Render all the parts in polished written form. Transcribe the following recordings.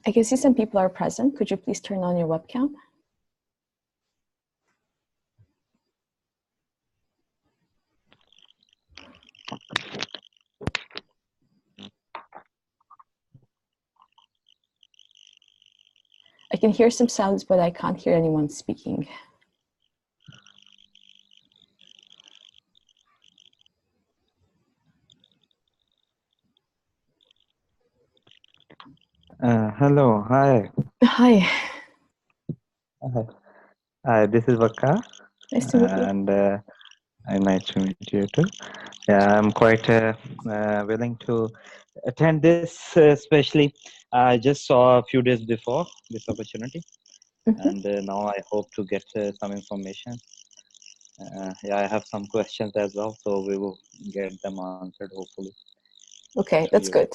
I can see some people are present. Could you please turn on your webcam? I can hear some sounds, but I can't hear anyone speaking. Hello, hi. Hi. Hi, this is Vakka, Nice to meet you. and nice to meet you too. Yeah, I'm quite willing to attend this, especially I just saw a few days before this opportunity, and now I hope to get some information. Yeah, I have some questions as well, so we will get them answered hopefully. Okay, that's good.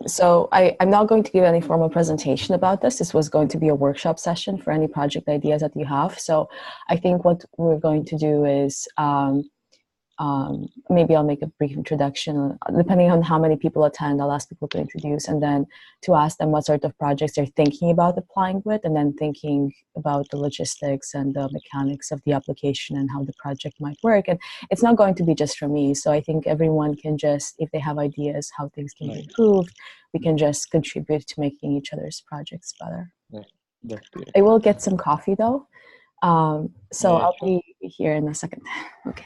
So I'm not going to give any formal presentation about this. This was going to be a workshop session for any project ideas that you have. So I think what we're going to do is maybe I'll make a brief introduction. Depending on how many people attend, I'll ask people to introduce and then to ask them what sort of projects they're thinking about applying with, and then thinking about the logistics and the mechanics of the application and how the project might work. And it's not going to be just for me. So I think everyone can just, if they have ideas how things can be improved, we can just contribute to making each other's projects better. That's great. I will get some coffee though. So I'll be here in a second. Okay.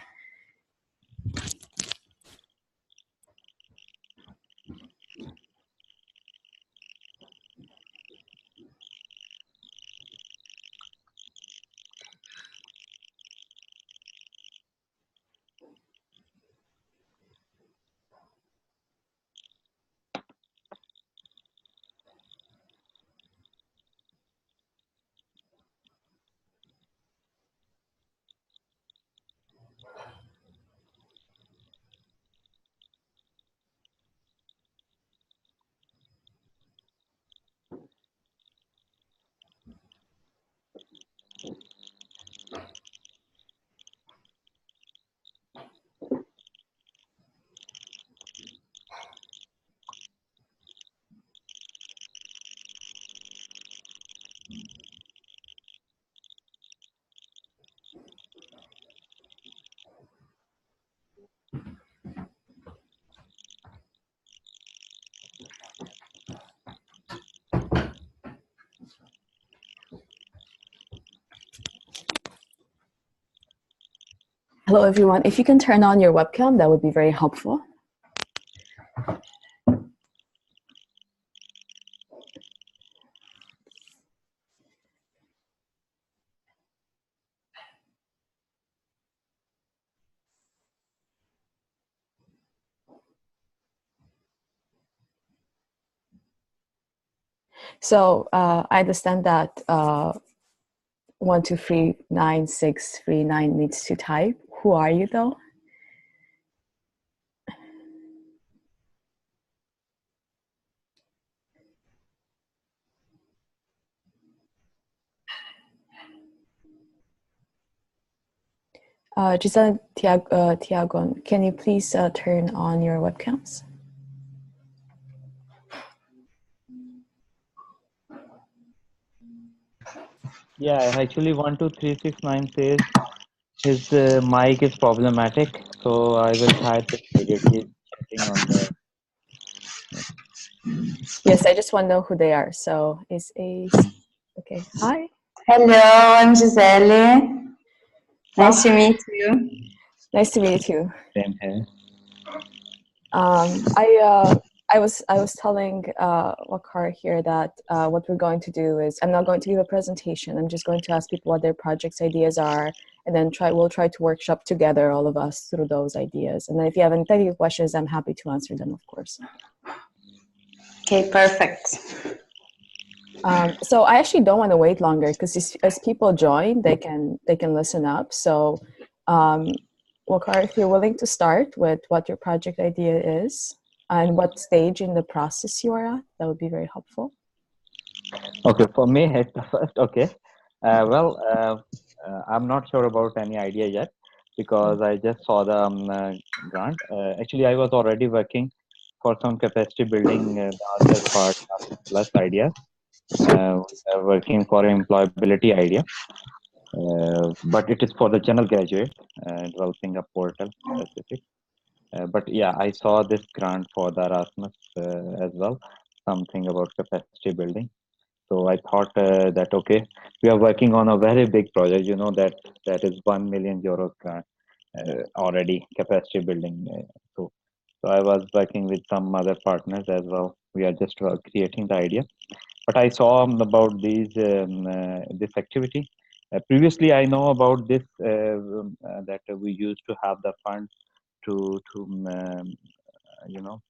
Hello, everyone. If you can turn on your webcam, that would be very helpful. So I understand that 1239639 needs to type. Who are you, though? Giselle Tiagon, can you please turn on your webcams? Yeah, actually 12369 says his mic is problematic, so I will type it immediately. Checking on the. Yes, I just want to know who they are. So is a okay. Hi. Hello, I'm Giselle. Nice to meet you. Nice to meet you. Same here. I was telling Wakar here that what we're going to do is I'm not going to give a presentation. I'm just going to ask people what their projects ideas are, and then we'll try to workshop together, all of us, through those ideas. And then if you have any technical questions, I'm happy to answer them, of course. Okay, perfect. So I actually don't want to wait longer because as people join, they can listen up. So Wakar, if you're willing to start with what your project idea is and what stage in the process you are at, that would be very helpful. Okay, for me, at the first, okay. I'm not sure about any idea yet because I just saw the grant. Actually, I was already working for some capacity building, the other part plus idea. We are working for employability idea, but it is for the general graduate, developing a portal specific. But yeah, I saw this grant for the Erasmus as well, something about capacity building. So I thought that okay, we are working on a very big project. You know that is 1 million euros grant already capacity building. So I was working with some other partners as well. We are just creating the idea. But I saw about this activity. Previously, I know about this that we used to have the fund to you know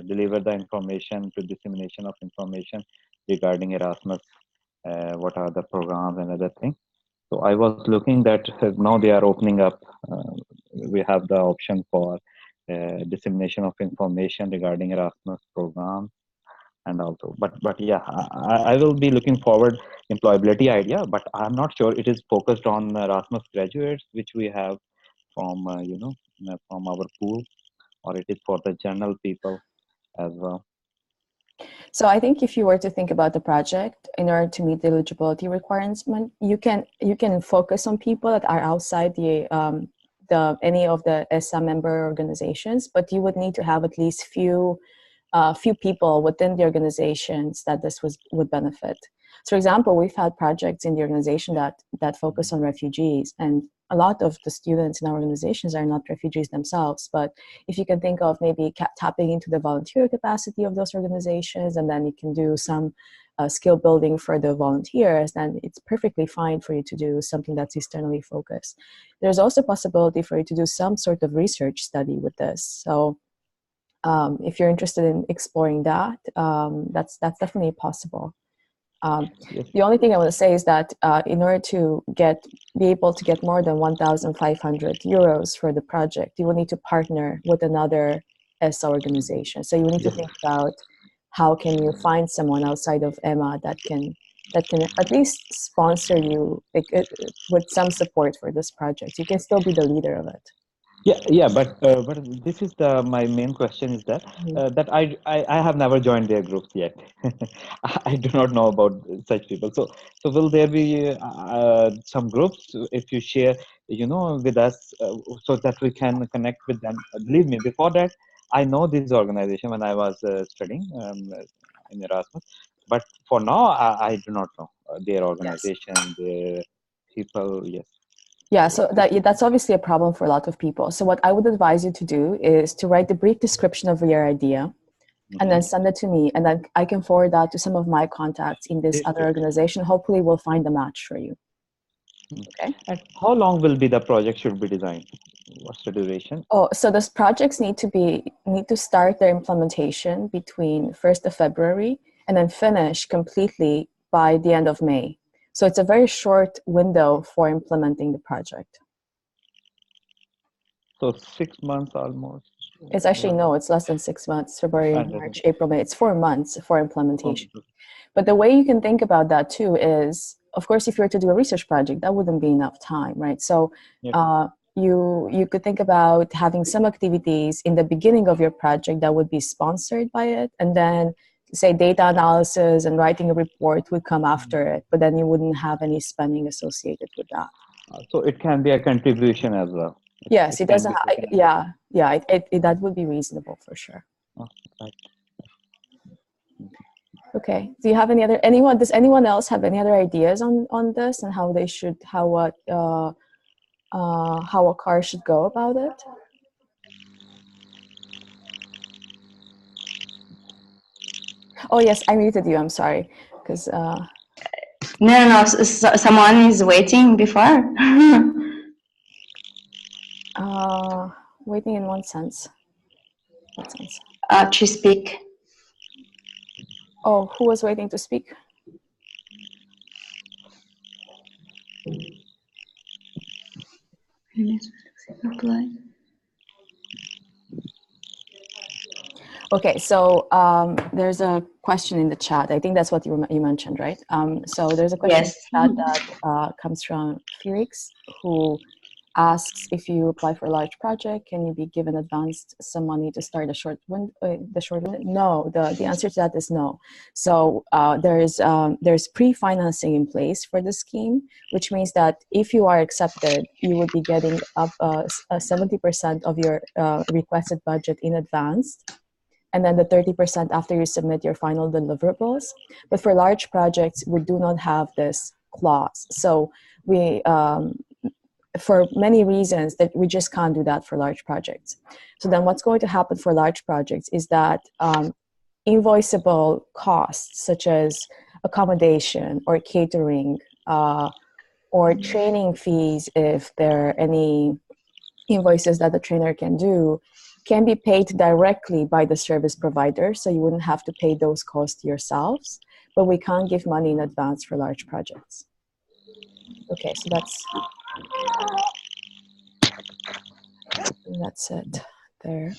deliver the information to dissemination of information regarding Erasmus. What are the programs and other things? So I was looking that now they are opening up. We have the option for dissemination of information regarding Erasmus programs and also. But yeah, I will be looking forward employability idea. But I'm not sure it is focused on Erasmus graduates, which we have from from our pool, or it is for the general people as well. So I think if you were to think about the project in order to meet the eligibility requirements, you can focus on people that are outside the any of the ESAA member organizations, but you would need to have at least few people within the organizations that this would benefit. So, for example, we've had projects in the organization that focus on refugees, and a lot of the students in our organizations are not refugees themselves. But if you can think of maybe tapping into the volunteer capacity of those organizations, and then you can do some skill building for the volunteers, then it's perfectly fine for you to do something that's externally focused. There's also a possibility for you to do some sort of research study with this. So if you're interested in exploring that, that's definitely possible. Yes. The only thing I want to say is that in order to be able to get more than 1,500 euros for the project, you will need to partner with another ESA organization. So you will need to think about how can you find someone outside of EMA that can at least sponsor you with some support for this project. You can still be the leader of it. Yeah, but this is my main question is that that I have never joined their groups yet. I do not know about such people. So will there be some groups if you share with us so that we can connect with them? Believe me, before that I know this organization when I was studying in Erasmus, but for now I do not know their Yes. organization, their people. Yes. Yeah, so that's obviously a problem for a lot of people. So what I would advise you to do is to write the brief description of your idea and then send it to me, and then I can forward that to some of my contacts in this other organization. Hopefully we'll find a match for you. Okay. And how long will be the project should be designed? What's the duration? Oh, so those projects need to start their implementation between 1st of February and then finish completely by the end of May. So it's a very short window for implementing the project. So 6 months almost. It's actually, no, it's less than 6 months, February, March, April, May. It's 4 months for implementation. But the way you can think about that too is, of course, if you were to do a research project, that wouldn't be enough time, right? So you could think about having some activities in the beginning of your project that would be sponsored by it, and then say data analysis and writing a report would come after it, but then you wouldn't have any spending associated with that. So it can be a contribution as well. Yes, it doesn't. That would be reasonable for sure. Oh, right. Okay. Do you have does anyone else have any other ideas on this and how a car should go about it? Oh yes, I muted you. I'm sorry, because No. Someone is waiting before. waiting in what sense? What sense? To speak. Oh, who was waiting to speak? Okay, so there's a question in the chat. I think that's what you mentioned, right? So there's a question Yes. in the chat that comes from Felix, who asks if you apply for a large project, can you be given advanced some money to start the short window? No, the answer to that is no. So there's pre-financing in place for the scheme, which means that if you are accepted, you would be getting up 70% of your requested budget in advance, and then the 30% after you submit your final deliverables. But for large projects, we do not have this clause. So we, for many reasons, that we just can't do that for large projects. So then what's going to happen for large projects is that invoiceable costs, such as accommodation or catering or training fees, if there are any invoices that the trainer can do, can be paid directly by the service provider, so you wouldn't have to pay those costs yourselves, but we can't give money in advance for large projects. Okay, so that's it there.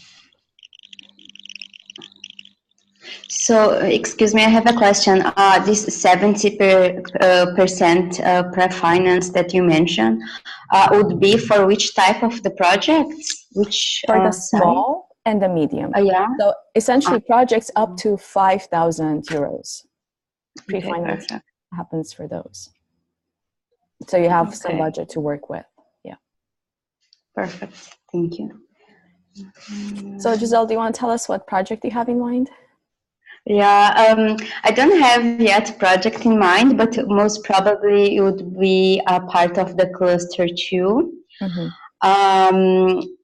So, excuse me, I have a question. This 70% pre-finance that you mentioned would be for which type of the projects? Which for the small and the medium. Yeah. So essentially, projects up to 5,000 euros. Pre-finance happens for those. So you have some budget to work with. Yeah. Perfect. Thank you. So Giselle, do you want to tell us what project you have in mind? Yeah, I don't have yet project in mind, but most probably it would be a part of the cluster 2. Mm-hmm.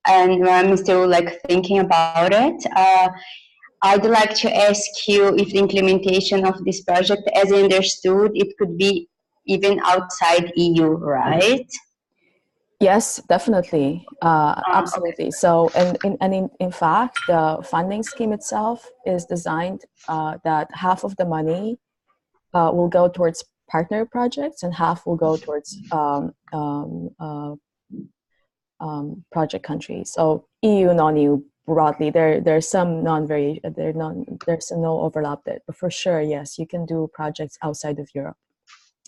And I'm still like thinking about it. I'd like to ask you if the implementation of this project, as I understood, it could be even outside EU, right? Yes, definitely. Absolutely. So, in fact, the funding scheme itself is designed that half of the money will go towards partner projects and half will go towards project countries. So EU, non-EU broadly, there's some there's no overlap there, but for sure, yes, you can do projects outside of Europe.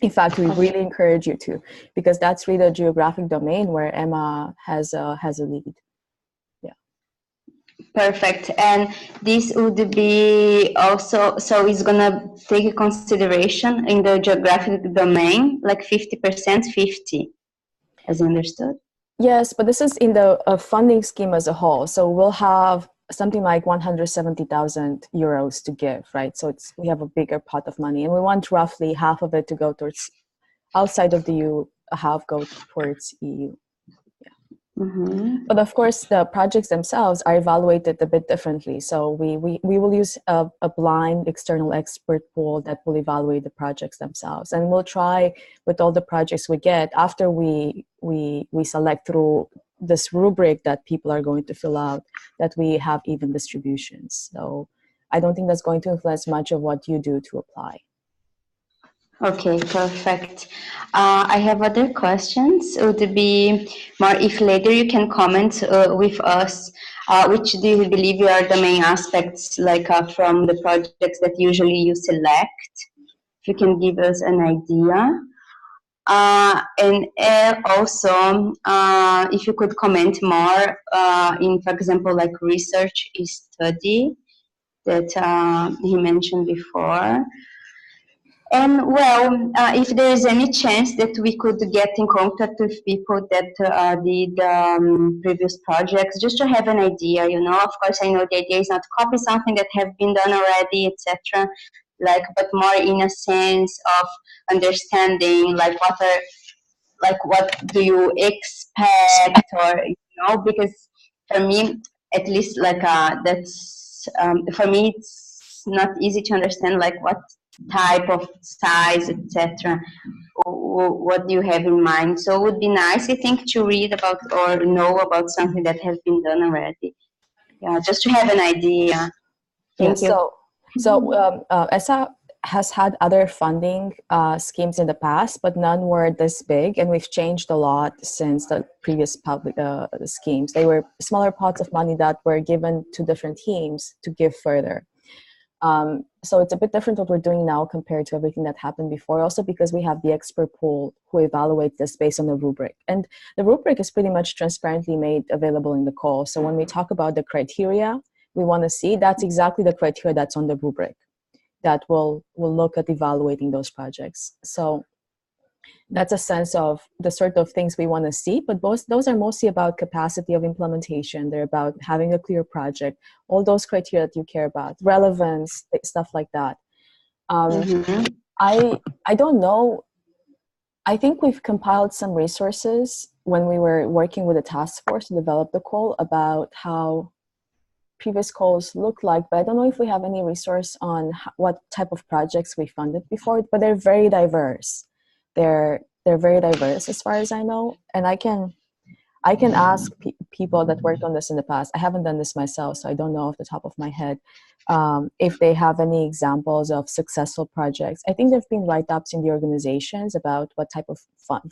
In fact, we really encourage you to, because that's really the geographic domain where Emma has a lead. Yeah. Perfect. And this would be also, so it's gonna take a consideration in the geographic domain, like 50%, 50, as I understood. Yes, but this is in the funding scheme as a whole. So we'll have something like 170,000 euros to give, right? So we have a bigger pot of money, and we want roughly half of it to go towards outside of the EU, half go towards EU. Yeah. Mm-hmm. But of course, the projects themselves are evaluated a bit differently. So we will use a blind external expert pool that will evaluate the projects themselves, and we'll try with all the projects we get after we select through this rubric that people are going to fill out, that we have even distributions. So I don't think that's going to influence much of what you do to apply. Okay, perfect. I have other questions. It would be more if later you can comment with us, which do you believe are the main aspects, like from the projects that usually you select? If you can give us an idea. And also, if you could comment more in, for example, like research study that he mentioned before. And well, if there is any chance that we could get in contact with people that did previous projects, just to have an idea, you know. Of course, I know the idea is not to copy something that have been done already, etc. Like, but more in a sense of understanding, like what do you expect, or you know, because for me, at least, like that's for me, it's not easy to understand like what type of size, etc. What do you have in mind? So it would be nice, I think, to read about or know about something that has been done already. Yeah, just to have an idea. Thank you. So ESAA has had other funding schemes in the past, but none were this big, and we've changed a lot since the previous public schemes. They were smaller pots of money that were given to different teams to give further. So it's a bit different what we're doing now compared to everything that happened before, also because we have the expert pool who evaluates this based on the rubric. And the rubric is pretty much transparently made available in the call. So when we talk about the criteria we want to see, that's exactly the criteria that's on the rubric that will look at evaluating those projects. So that's a sense of the sort of things we want to see, but those are mostly about capacity of implementation. They're about having a clear project, all those criteria that you care about, relevance, stuff like that. I don't know. I think we've compiled some resources when we were working with a task force to develop the call about how previous calls look like, but I don't know if we have any resource on what type of projects we funded before, but they're very diverse. They're very diverse as far as I know, and I can ask people that worked on this in the past. I haven't done this myself, so I don't know off the top of my head if they have any examples of successful projects. I think there have been write-ups in the organizations about what type of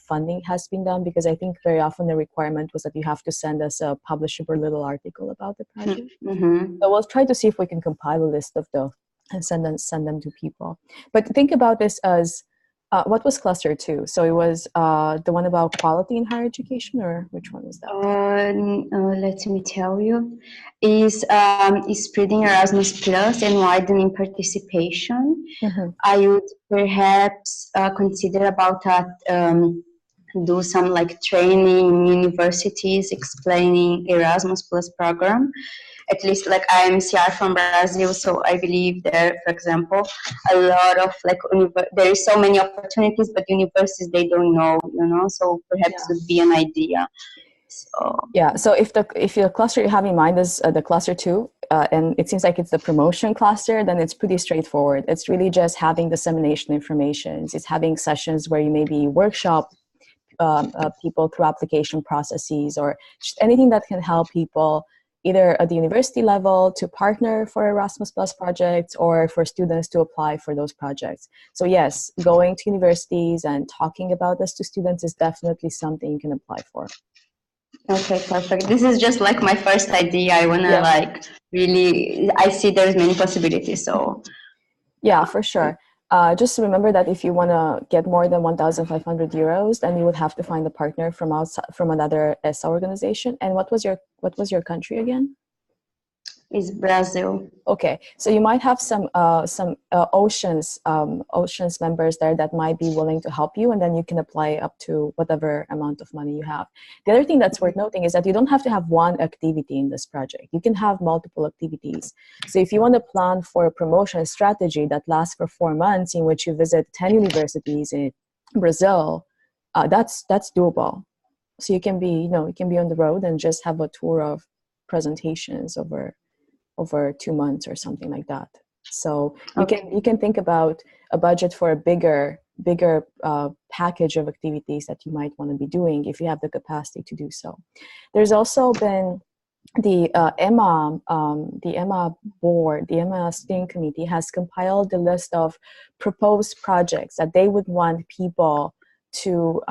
funding has been done, because I think very often the requirement was that you have to send us a publishable little article about the project. So we'll try to see if we can compile a list of those and send them to people. But think about this as what was cluster 2? So it was the one about quality in higher education, or which one was that? Let me tell you. Is spreading Erasmus Plus and widening participation. I would perhaps consider about that. Do some like training in universities explaining Erasmus Plus program. At least like I am CR from Brazil, so I believe there, for example, a lot of like there is so many opportunities, but universities they don't know, so perhaps would be an idea. So if your cluster you have in mind is the cluster 2, and it seems like it's the promotion cluster, then it's pretty straightforward. It's really just having dissemination information. It's having sessions where you maybe workshop people through application processes, or just anything that can help people either at the university level to partner for Erasmus Plus projects, or for students to apply for those projects. So yes, going to universities and talking about this to students is definitely something you can apply for. Okay, perfect. This is just like my first idea. I want to really, I see there's many possibilities. So yeah, for sure. Just remember that if you want to get more than 1,500 euros, then you would have to find a partner from outside, from another ESA organization. And what was your country again? Is Brazil. Okay, so you might have some Oceans members there that might be willing to help you, and then you can apply up to whatever amount of money you have. The other thing that's worth noting is that you don't have to have one activity in this project. You can have multiple activities. So if you want to plan for a promotion strategy that lasts for 4 months, in which you visit 10 universities in Brazil, that's doable. So you can be, you can be on the road and just have a tour of presentations over 2 months or something like that. So you can think about a budget for a bigger package of activities that you might want to be doing if you have the capacity to do so. There's also been the EMA board, the EMA steering committee has compiled a list of proposed projects that they would want people to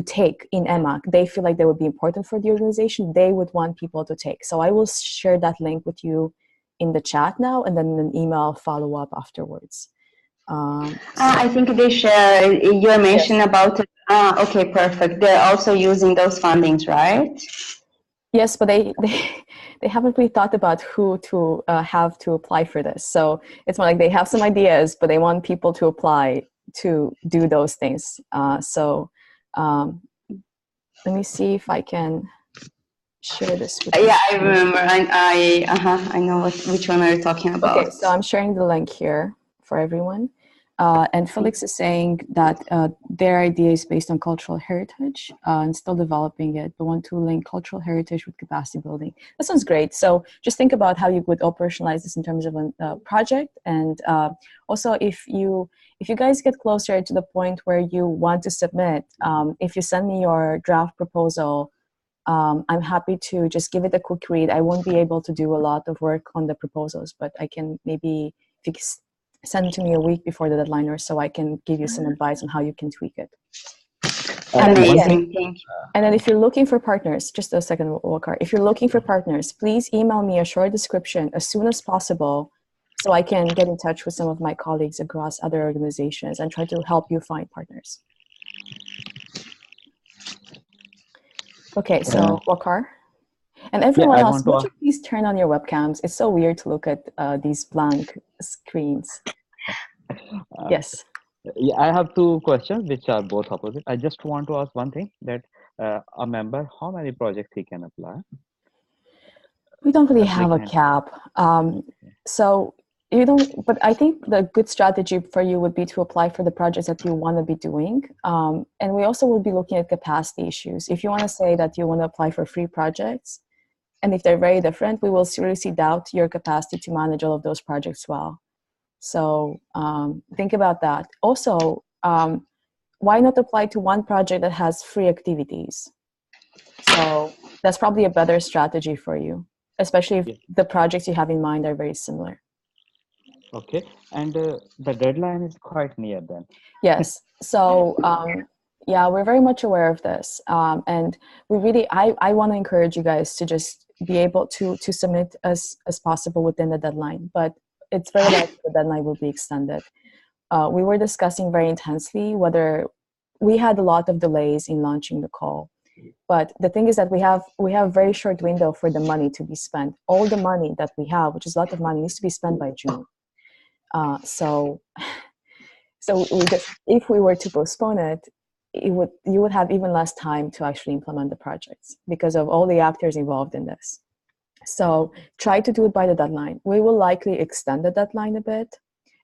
take in EMA. They feel like they would be important for the organization. They would want people to take. So I will share that link with you in the chat now, and then an email follow up afterwards. I think they share. You mentioned about it. Okay, perfect. They're also using those fundings, right? Yes, but they haven't really thought about who to have to apply for this. So it's more like they have some ideas, but they want people to apply to do those things. Let me see if I can share this with you. Yeah, I remember. I know which one are you talking about. Okay, so I'm sharing the link here for everyone. And Felix is saying that their idea is based on cultural heritage and still developing it, but want to link cultural heritage with capacity building. That sounds great. So just think about how you would operationalize this in terms of a project. And also if you guys get closer to the point where you want to submit, if you send me your draft proposal, I'm happy to just give it a quick read. I won't be able to do a lot of work on the proposals, but I can maybe, if you send it to me a week before the deadline or so, I can give you some advice on how you can tweak it. Amazing, thank you. And then if you're looking for partners, just a second, Walker. If you're looking for partners, please email me a short description as soon as possible so I can get in touch with some of my colleagues across other organizations and try to help you find partners. Okay, so Waqar? And everyone else, would you please turn on your webcams? It's so weird to look at these blank screens. Yes. Yeah, I have two questions which are both opposite. I just want to ask one thing, that a member, how many projects he can apply? We don't really have a cap. So you don't, but I think the good strategy for you would be to apply for the projects that you want to be doing. And we also will be looking at capacity issues. If you want to say that you want to apply for free projects, and if they're very different, we will seriously doubt your capacity to manage all of those projects well. So think about that. Also, why not apply to one project that has free activities? So that's probably a better strategy for you, especially if the projects you have in mind are very similar. Okay, and the deadline is quite near then. Yes, so yeah, we're very much aware of this. And we really, I want to encourage you guys to just be able to submit as possible within the deadline, but it's very likely the deadline will be extended. We were discussing very intensely whether we had a lot of delays in launching the call. But the thing is that we have a very short window for the money to be spent. All the money that we have, which is a lot of money, needs to be spent by June. So we just, if we were to postpone it, you would have even less time to actually implement the projects because of all the actors involved in this. So try to do it by the deadline. We will likely extend the deadline a bit,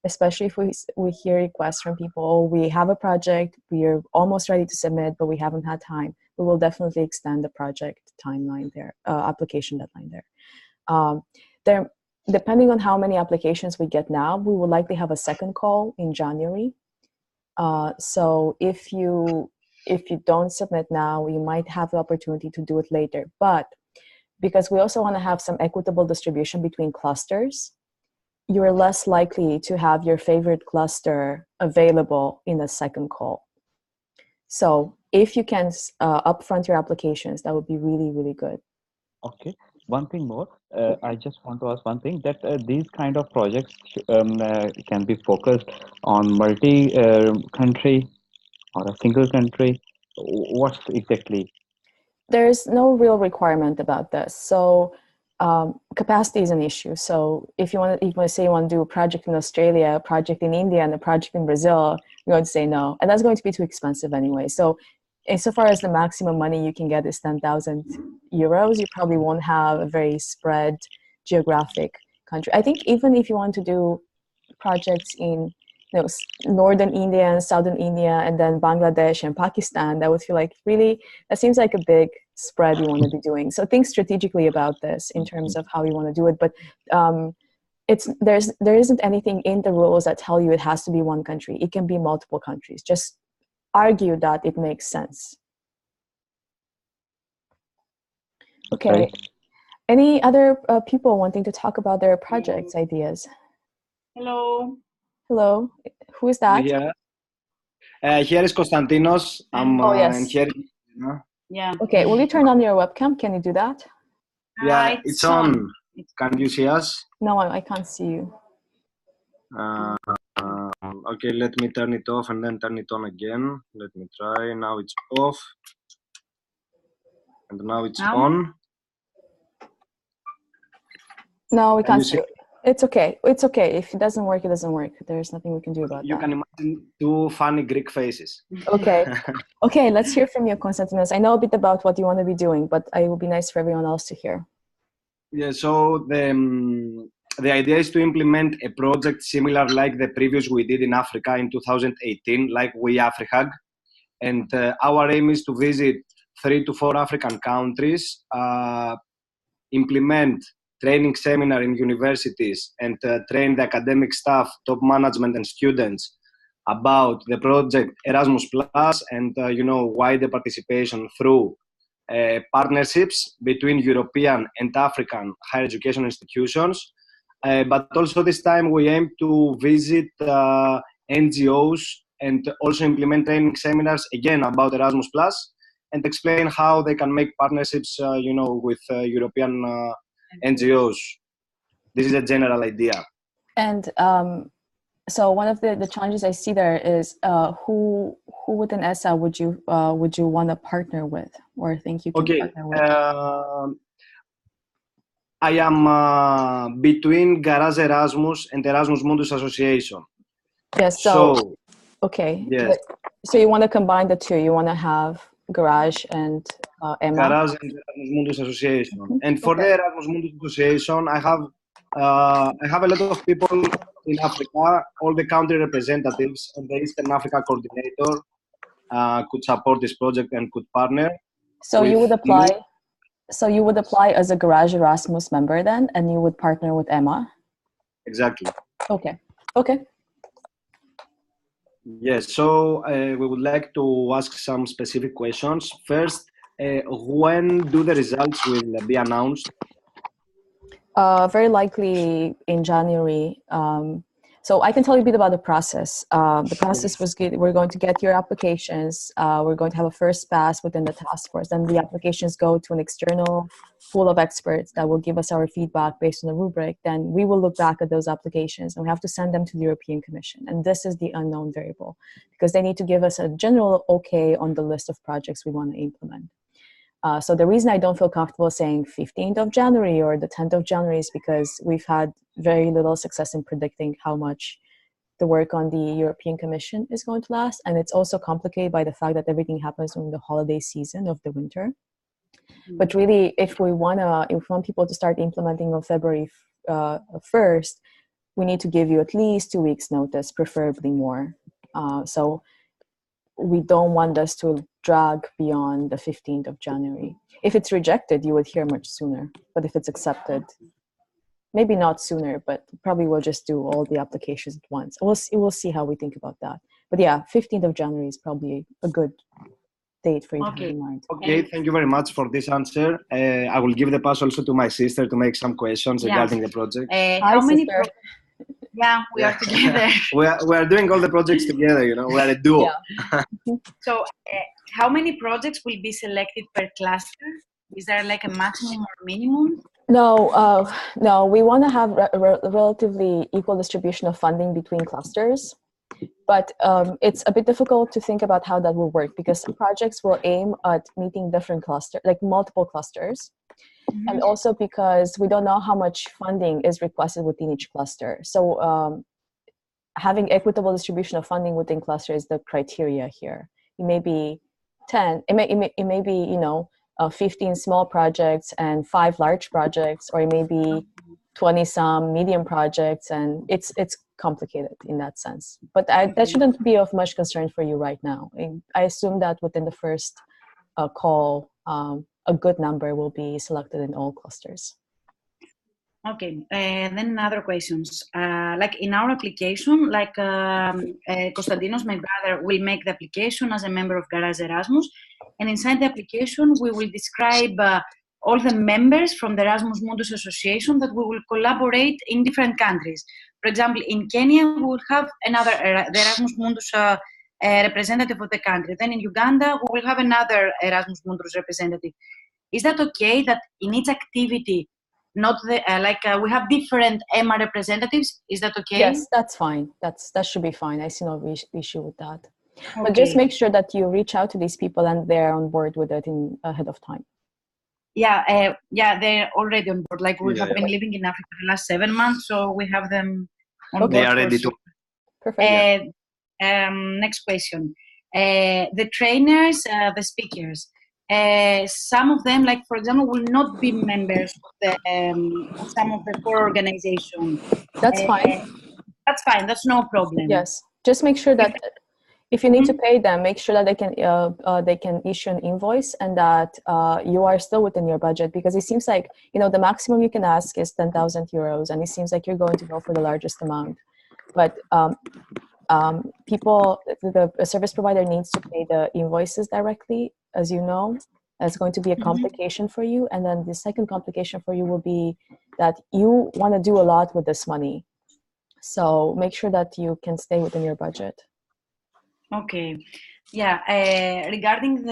especially if we hear requests from people, oh, we have a project, we are almost ready to submit, but we haven't had time. We will definitely extend the project timeline there, application deadline there. Depending on how many applications we get now, we will likely have a second call in January. So if you don't submit now, you might have the opportunity to do it later. But because we also want to have some equitable distribution between clusters, you're less likely to have your favorite cluster available in the second call. So if you can upfront your applications, that would be really, really good. Okay. One thing more, I just want to ask one thing, that these kind of projects can be focused on multi-country or a single country. What's exactly? There's no real requirement about this. So capacity is an issue. So if you want to say you want to do a project in Australia, a project in India, and a project in Brazil, you're going to say no. And that's going to be too expensive anyway. So insofar as the maximum money you can get is 10,000 euros, you probably won't have a very spread geographic country. I think even if you want to do projects in northern India and southern India and then Bangladesh and Pakistan, that would feel like really, that seems like a big spread you want to be doing. So think strategically about this in terms of how you want to do it. But there isn't anything in the rules that tell you it has to be one country. It can be multiple countries. Just argue that it makes sense. Okay. Any other people wanting to talk about their projects, ideas? Hello. Hello. Who is that? Here is Konstantinos. Yes. Here. Yeah. Okay. Will you turn on your webcam? Can you do that? Yeah, it's on. Can you see us? No, I can't see you. Okay, let me turn it off and then turn it on again. Let me try. Now it's off. And now it's on. No, we can't see it. It's okay. It's okay. If it doesn't work, it doesn't work. There's nothing we can do about that. You can imagine two funny Greek faces. Okay. Okay, let's hear from you, Constantinos. I know a bit about what you want to be doing, but it would be nice for everyone else to hear. Yeah, so the idea is to implement a project similar like the previous we did in Africa in 2018, like We AfriHug. And our aim is to visit 3 to 4 African countries, implement training seminar in universities, and train the academic staff, top management, and students about the project Erasmus Plus and wider participation through partnerships between European and African higher education institutions. But also this time we aim to visit NGOs and also implement training seminars again about Erasmus Plus and explain how they can make partnerships, with European NGOs. This is a general idea. And so one of the challenges I see there is who within ESAA would you want to partner with or think you can partner with? I am between Garage Erasmus and Erasmus Mundus Association. Yes. So okay. Yes. So you want to combine the two? You want to have Garage and EMA? Garage and Erasmus Mundus Association. And for the Erasmus Mundus Association, I have a lot of people in Africa, all the country representatives and the Eastern Africa coordinator could support this project and could partner. So you would apply. So you would apply as a Garage Erasmus member then, and you would partner with EMA? Exactly. Okay. Yes, so we would like to ask some specific questions. First, when do the results will be announced? Very likely in January. So I can tell you a bit about the process. The process was good. We're going to get your applications. We're going to have a first pass within the task force. Then the applications go to an external pool of experts that will give us our feedback based on the rubric. Then we will look back at those applications and we have to send them to the European Commission. And this is the unknown variable because they need to give us a general okay on the list of projects we want to implement. So the reason I don't feel comfortable saying 15th of January or the 10th of January is because we've had very little success in predicting how much the work on the European Commission is going to last. And it's also complicated by the fact that everything happens during the holiday season of the winter. But really, if we want people to start implementing on February 1st, we need to give you at least 2 weeks notice, preferably more. So we don't want us to drag beyond the 15th of January. If it's rejected, you would hear much sooner. But if it's accepted, maybe not sooner, but probably we'll just do all the applications at once. We'll see how we think about that. But yeah, 15th of January is probably a good date for you to have in mind. Okay, thank you very much for this answer. I will give the pass also to my sister to make some questions regarding the project. How many we are together. we are doing all the projects together, you know, we are a duo. Yeah. So how many projects will be selected per cluster? Is there like a maximum or minimum? No, no, we want to have a relatively equal distribution of funding between clusters. But it's a bit difficult to think about how that will work because some projects will aim at meeting different clusters, like multiple clusters. Mm-hmm. And also because we don't know how much funding is requested within each cluster. So having equitable distribution of funding within cluster is the criteria here. It may be 10, it may be, you know, 15 small projects and 5 large projects, or it may be 20 some medium projects, and it's complicated in that sense. But that shouldn't be of much concern for you right now. I assume that within the first call, a good number will be selected in all clusters. Okay, then another questions. Like in our application, like Constantinos, my brother, will make the application as a member of Garage Erasmus, and inside the application, we will describe all the members from the Erasmus Mundus Association that we will collaborate in different countries. For example, in Kenya, we will have another the Erasmus Mundus representative of the country. Then in Uganda, we will have another Erasmus Mundus representative. Is that okay that in each activity, not the, we have different EMA representatives? Is that okay? Yes, that's fine. That should be fine. I see no issue with that. Okay. But just make sure that you reach out to these people and they're on board with it ahead of time. Yeah, they're already on board. Like we have been living in Africa the last 7 months, so we have them on board. They are ready to. Perfect. Next question. The trainers, the speakers. Some of them, like for example, will not be members of some of the core organizations. That's fine. That's fine. That's no problem. Yes, just make sure that if you need to pay them, make sure that they can issue an invoice and that you are still within your budget, because it seems like, you know, the maximum you can ask is 10,000 euros, and it seems like you're going to go for the largest amount. But the service provider needs to pay the invoices directly, as you know. That's going to be a complication for you. And then the second complication for you will be that you want to do a lot with this money. So make sure that you can stay within your budget. Okay. Yeah. Regarding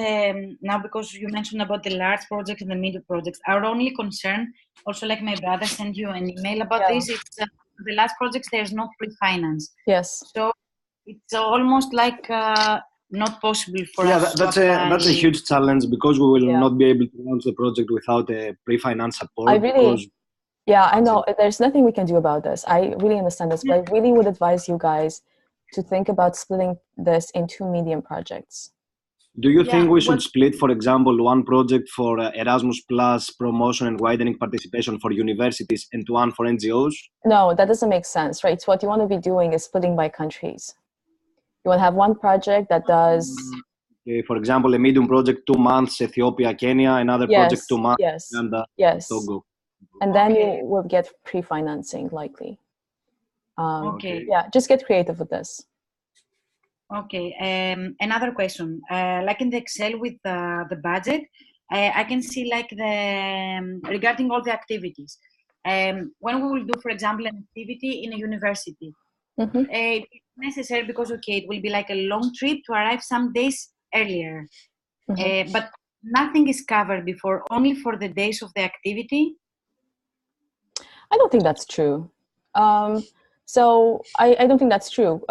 now, because you mentioned about the large projects and the middle projects, our only concern, also like my brother sent you an email about this, it's the last projects there's no pre-finance. Yes. So it's almost like not possible for us. That's a huge challenge because we will not be able to launch the project without a pre-finance support. I know there's nothing we can do about this. I really understand this, but I really would advise you guys to think about splitting this in 2 medium projects. Do you think we should split, for example, one project for Erasmus Plus promotion and widening participation for universities and one for NGOs? No, that doesn't make sense, right? So what you want to be doing is splitting by countries. You want to have one project that does... for example, a medium project, 2 months, Ethiopia, Kenya, another project, 2 months, Uganda, Togo. And then you will get pre-financing, likely. Yeah, just get creative with this. Okay, another question. Like in the Excel with the budget, I can see like regarding all the activities. When we will do, for example, an activity in a university, it's necessary because, it will be like a long trip to arrive some days earlier. But nothing is covered before, only for the days of the activity. I don't think that's true. So I don't think that's true.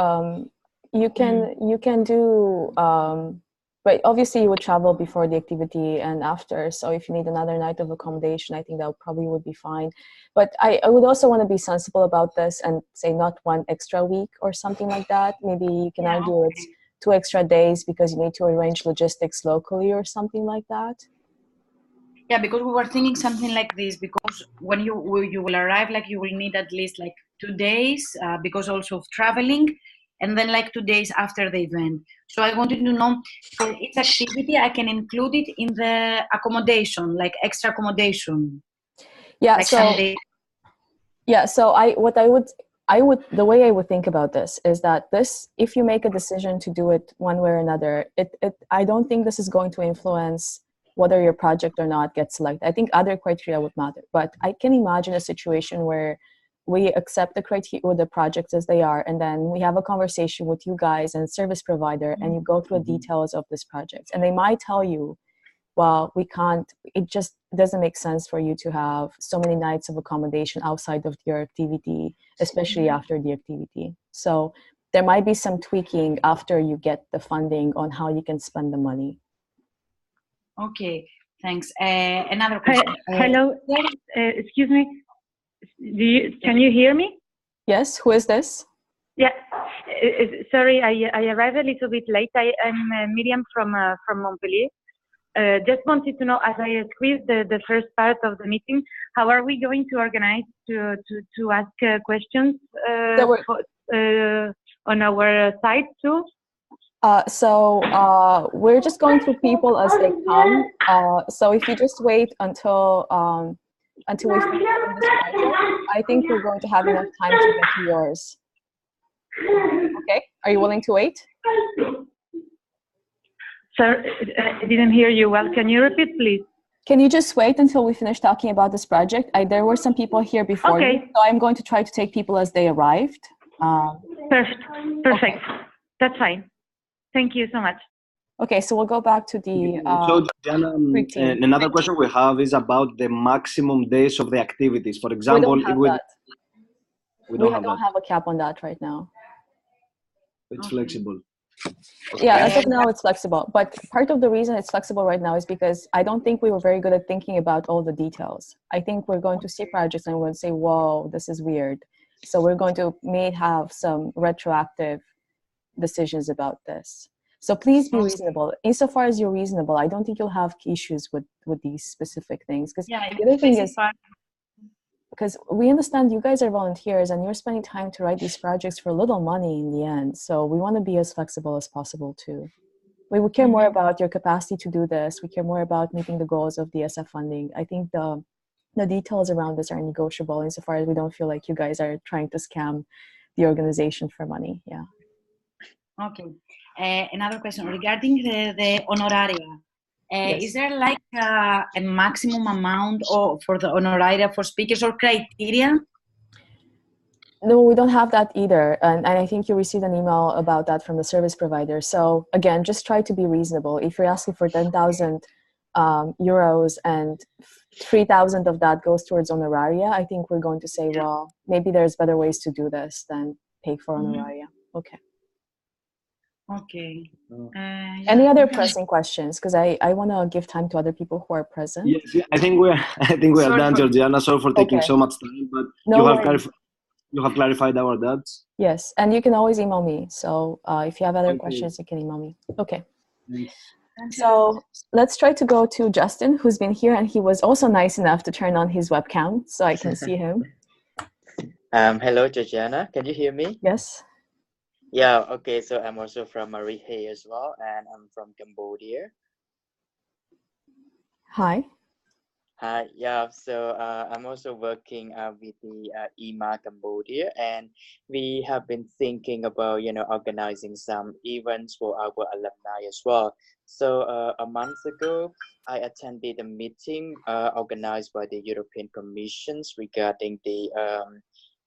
You can do, but obviously you would travel before the activity and after. So if you need another night of accommodation, I think that probably would be fine. But I would also want to be sensible about this and say not 1 extra week or something like that. Maybe you can argue it's 2 extra days because you need to arrange logistics locally or something like that. Yeah, because we were thinking something like this, because when you will arrive, like you will need at least like 2 days because also of traveling, and then like 2 days after the event. So I wanted to know, for each activity, I can include it in the accommodation, like extra accommodation. Yeah. Like so the way I would think about this is that if you make a decision to do it one way or another, I don't think this is going to influence whether your project or not gets selected. I think other criteria would matter, but I can imagine a situation where we accept the criteria or the projects as they are, and then we have a conversation with you guys and service provider, and you go through the details of this project, and they might tell you, well, we can't, it just doesn't make sense for you to have so many nights of accommodation outside of your activity, especially after the activity. So there might be some tweaking after you get the funding on how you can spend the money. Okay, thanks. Another question. Hello, excuse me. Can you hear me? Yes, who is this? Yeah, sorry, I arrived a little bit late. I'm Miriam from Montpellier. Just wanted to know, as I squeezed the first part of the meeting, how are we going to organize to ask questions on our site too? So we're just going through people as they come. So if you just wait until we finish this project, I think we're going to have enough time to get to yours. Okay, are you willing to wait? Sir, I didn't hear you well. Can you repeat, please? Can you just wait until we finish talking about this project? There were some people here before you, so I'm going to try to take people as they arrived. Perfect. Okay. That's fine. Thank you so much. Okay, so we'll go back to the so Georgiana, another question we have is about the maximum days of the activities. For example, we don't have a cap on that right now. It's flexible. Yeah, as of now it's flexible, but part of the reason it's flexible right now is because I don't think we were very good at thinking about all the details. I think we're going to see projects and we're going to say, whoa, this is weird. So we're going to have some retroactive decisions about this. So please be reasonable. Insofar as you're reasonable, I don't think you'll have issues with these specific things. Because the other thing is, because we understand you guys are volunteers and you're spending time to write these projects for little money in the end. So we want to be as flexible as possible too. We would care more about your capacity to do this. We care more about meeting the goals of the ESAA funding. I think the details around this are negotiable insofar as we don't feel like you guys are trying to scam the organization for money. Yeah. Okay. Another question regarding the honoraria. Yes. Is there like a maximum amount for the honoraria for speakers or criteria? No, we don't have that either. And I think you received an email about that from the service provider. So again, just try to be reasonable. If you're asking for 10,000 euros and 3,000 of that goes towards honoraria, I think we're going to say, well, maybe there's better ways to do this than pay for honoraria. Okay. Okay. Any other pressing questions? Because I want to give time to other people who are present. Yes, I think we are done, Georgiana. Sorry for taking so much time, but you have clarified our doubts. Yes, and you can always email me. So if you have other questions, you can email me. Okay. Thanks. So let's try to go to Justin, who's been here, and he was also nice enough to turn on his webcam so I can see him. Hello, Georgiana. Can you hear me? Yes. Yeah, okay. So I'm also from Marihe as well, and I'm from Cambodia. Hi. Hi, yeah. So I'm also working with the EMA Cambodia, and we have been thinking about, organizing some events for our alumni as well. So a month ago, I attended a meeting organized by the European Commissions regarding the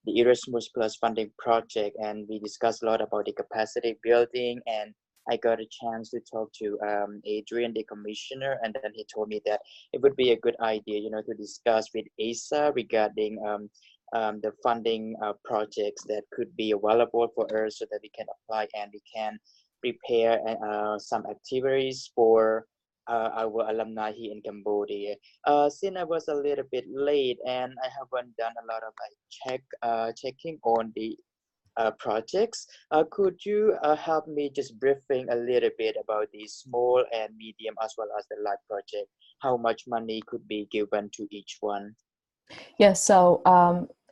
Erasmus Plus funding project, and we discussed a lot about the capacity building, and I got a chance to talk to Adrian, the commissioner, and then he told me that it would be a good idea, to discuss with ESAA regarding the funding projects that could be available for us so that we can apply and we can prepare some activities for our alumni here in Cambodia. Since I was a little bit late and I haven't done a lot of checking on the projects, could you help me just briefing a little bit about the small and medium as well as the large project? How much money could be given to each one? Yes, so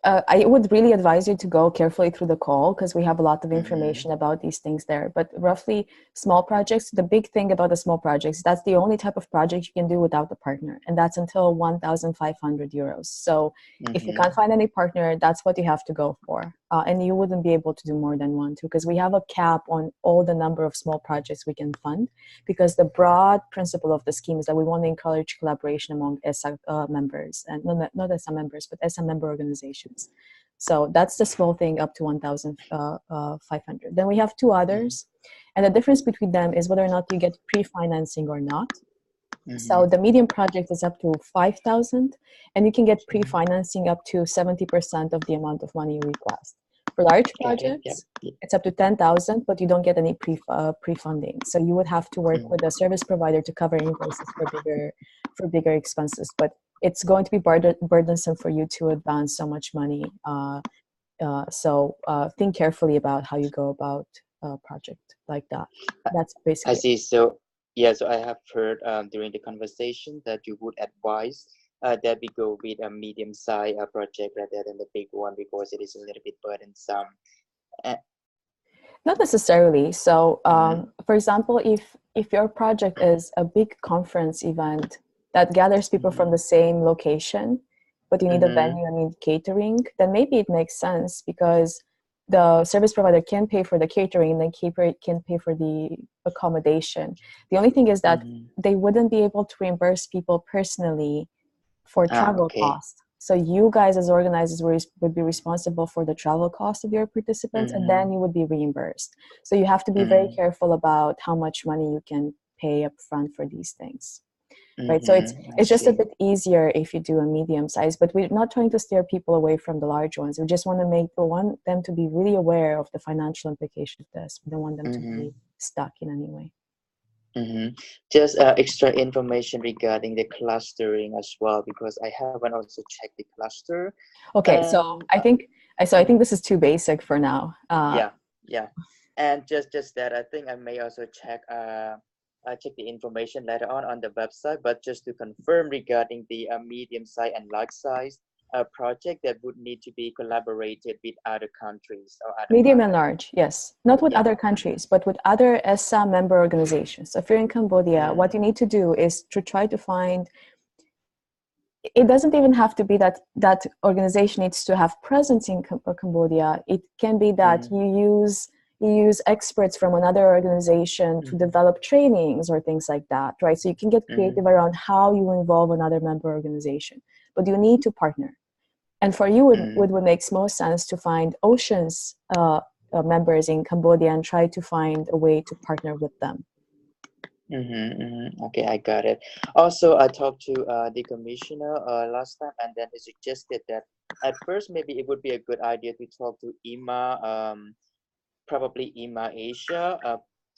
I would really advise you to go carefully through the call because we have a lot of information about these things there. But roughly, small projects, the big thing about the small projects, that's the only type of project you can do without a partner. And that's until 1,500 euros. So if you can't find any partner, that's what you have to go for. And you wouldn't be able to do more than one, too, because we have a cap on all the number of small projects we can fund. Because the broad principle of the scheme is that we want to encourage collaboration among ESA members, and not ESA members, but ESA member organizations. So that's the small thing up to 1,500. Then we have two others, and the difference between them is whether or not you get pre-financing or not. So the medium project is up to 5,000, and you can get pre-financing up to 70% of the amount of money you request. For large projects, it's up to 10,000, but you don't get any pre-funding. So you would have to work with a service provider to cover invoices for bigger expenses. But it's going to be burdensome for you to advance so much money. So think carefully about how you go about a project like that. That's basically. I see. So yeah, so I have heard during the conversation that you would advise that we go with a medium-sized project rather than the big one because it is a little bit burdensome. Not necessarily. So, for example, if your project is a big conference event that gathers people from the same location, but you need a venue and need catering, then maybe it makes sense because the service provider can pay for the catering and then can pay for the accommodation. The only thing is that they wouldn't be able to reimburse people personally for travel costs. So you guys as organizers would be responsible for the travel cost of your participants, and then you would be reimbursed. So you have to be very careful about how much money you can pay up front for these things. Right, so it's just a bit easier if you do a medium size, but we're not trying to steer people away from the large ones. We just want them to be really aware of the financial implication of this. We don't want them to be stuck in any way. Just extra information regarding the clustering as well, because I haven't also checked the cluster. Okay, so I think this is too basic for now. Yeah, and just that I think I may also check the information later on the website, but just to confirm regarding the medium size and large size project that would need to be collaborated with other countries or other medium and large, yes, not with other countries, but with other ESA member organizations. So if you're in Cambodia, what you need to do is to try to find. It doesn't even have to be that organization needs to have presence in Cambodia. It can be that you use experts from another organization to develop trainings or things like that, right? So you can get creative around how you involve another member organization, but you need to partner. And for you, it would make most sense to find Ocean's members in Cambodia and try to find a way to partner with them. Okay, I got it. Also, I talked to the commissioner last time, and then he suggested that at first maybe it would be a good idea to talk to probably EMA Asia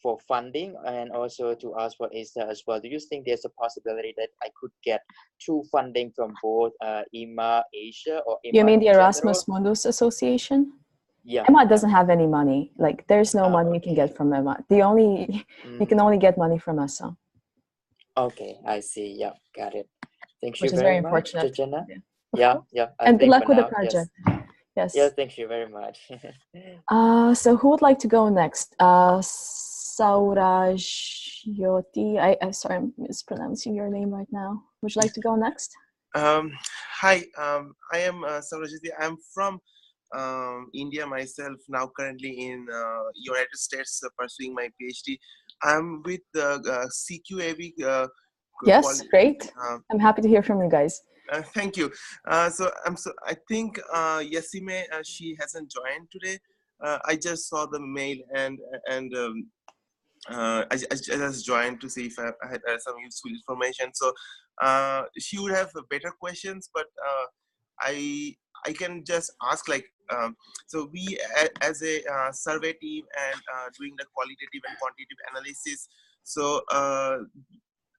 for funding, and also to ask for ESA as well. Do you think there's a possibility that I could get two funding from both EMA Asia or You EMA mean the in Erasmus general? Mundus Association? Yeah. Emma doesn't have any money. Like, there's no money you can Okay. get from Emma. You can only get money from ESA, Okay, I see. Yeah, got it. Thank you which is very very much, unfortunate. Georgiana. Yeah, of Yeah, course. yeah. I And good think for luck with the now, yes. project. Yes, Yes. thank you very much. So who would like to go next? Sauraj Yoti. I'm sorry, I'm mispronouncing your name right now. Would you like to go next? Hi, I am Saurajiti. I'm from India myself, now currently in United States pursuing my PhD. I'm with CQAV. Yes, great. I'm happy to hear from you guys. Thank you. I think Yasime, she hasn't joined today. I just saw the mail and I just joined to see if I had some useful information. So she would have better questions, but I can just ask like, so we as a survey team and doing the qualitative and quantitative analysis. So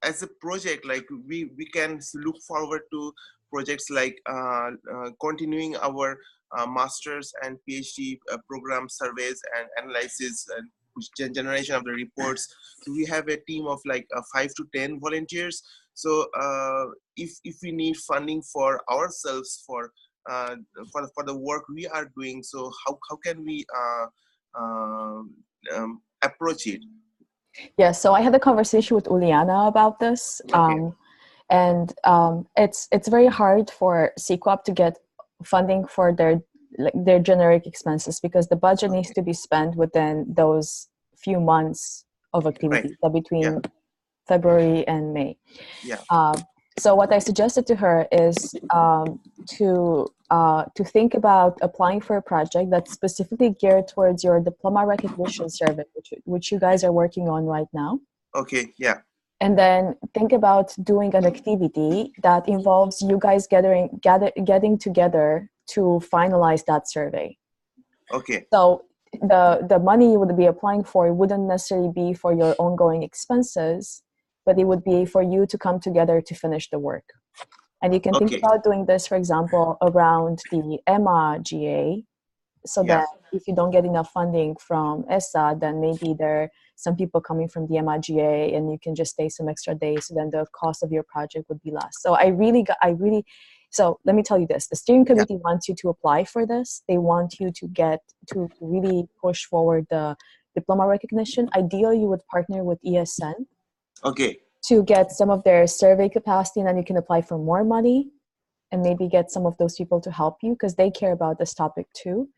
as a project, like we can look forward to projects like continuing our master's and PhD program surveys and analysis and generation of the reports. So we have a team of like 5 to 10 volunteers. So if we need funding for ourselves for the work we are doing, so how can we approach it? Yeah, so I had a conversation with Uliana about this, and it's very hard for CQAP to get funding for their generic expenses because the budget needs to be spent within those few months of activity, so between February and May. So what I suggested to her is to think about applying for a project that's specifically geared towards your diploma recognition survey, which you guys are working on right now. Okay, yeah. And then think about doing an activity that involves you guys getting together to finalize that survey. Okay. So the money you would be applying for wouldn't necessarily be for your ongoing expenses, but it would be for you to come together to finish the work. And you can think about doing this, for example, around the EMA GA, so that if you don't get enough funding from ESA, then maybe there are some people coming from the EMA GA and you can just stay some extra days, so then the cost of your project would be less. So so let me tell you this, the steering committee wants you to apply for this. They want you to really push forward the diploma recognition. Ideally, you would partner with ESN. Okay. To get some of their survey capacity, and then you can apply for more money and maybe get some of those people to help you because they care about this topic too.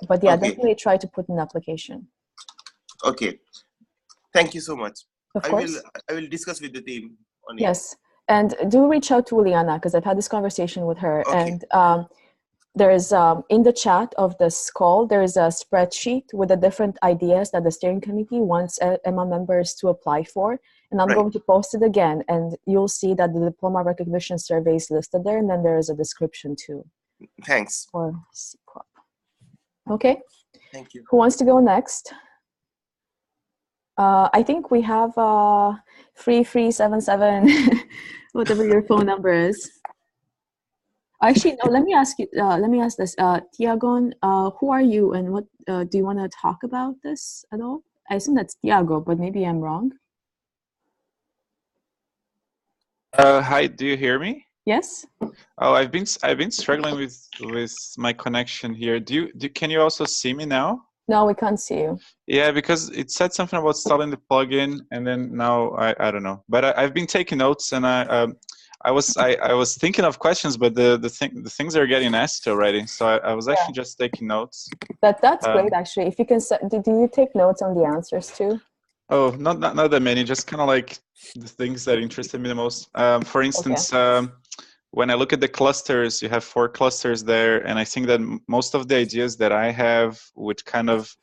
But yeah, definitely try to put an application. Okay. Thank you so much. Of course. I will discuss with the team on it. Yes. And do reach out to Uliana because I've had this conversation with her. And there is in the chat of this call, there is a spreadsheet with the different ideas that the steering committee wants EMA members to apply for. And I'm going to post it again, and you'll see that the diploma recognition survey is listed there, and then there is a description too. Thanks. For CQAP. Okay. Thank you. Who wants to go next? I think we have 3377, whatever your phone number is. Actually, no, let me ask you. Let me ask this. Tiagon, who are you, and what do you want to talk about this at all? I assume that's Tiago, but maybe I'm wrong. Hi, do you hear me? Yes. Oh, I've been struggling with my connection here. Can you also see me now? No, we can't see you. Yeah, because it said something about installing the plugin, and then now I don't know. But I've been taking notes, and I was thinking of questions, but the things are getting asked already. So I was actually just taking notes. That's great, actually. If you can, do you take notes on the answers too? Oh, not that many. Just kind of like the things that interested me the most. For instance, when I look at the clusters, you have 4 clusters there, and I think that most of the ideas that I have would kind of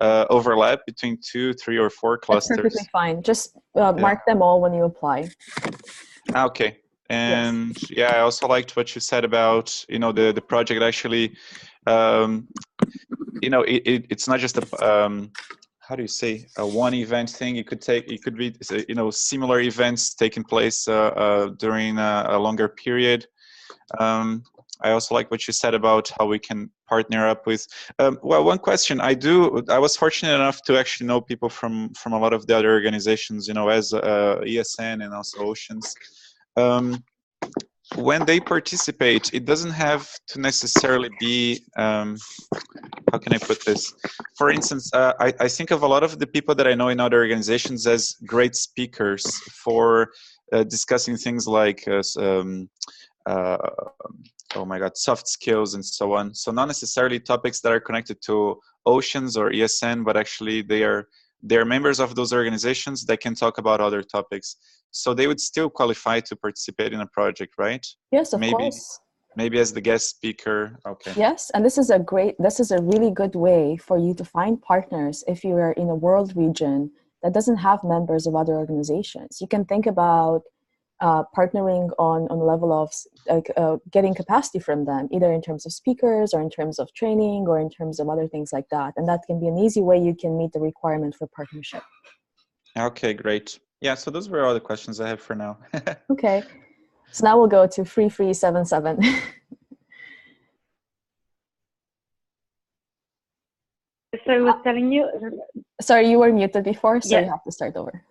overlap between 2, 3, or 4 That's clusters? perfectly fine. Just mark them all when you apply. Okay. And yeah, I also liked what you said about, you know, the project actually, you know, it's not just a, how do you say, a one event thing. It could be, you know, similar events taking place during a longer period. I also like what you said about how we can partner up with. Well, one question I was fortunate enough to actually know people from a lot of the other organizations, you know, as ESN and also Oceans. When they participate, it doesn't have to necessarily be, how can I put this? For instance, I think of a lot of the people that I know in other organizations as great speakers for discussing things like, oh my God, soft skills and so on. So not necessarily topics that are connected to Oceans or ESN, but actually they are members of those organizations that can talk about other topics. So they would still qualify to participate in a project, right? Yes, of course. Maybe as the guest speaker. Okay. Yes, and this is a really good way for you to find partners if you are in a world region that doesn't have members of other organizations. You can think about partnering on the level of getting capacity from them, either in terms of speakers or in terms of training or in terms of other things like that. And that can be an easy way you can meet the requirement for partnership. Okay, great. Yeah, so those were all the questions I have for now. Okay, so now we'll go to 3377. So I was telling you. Sorry, you were muted before, so you have to start over.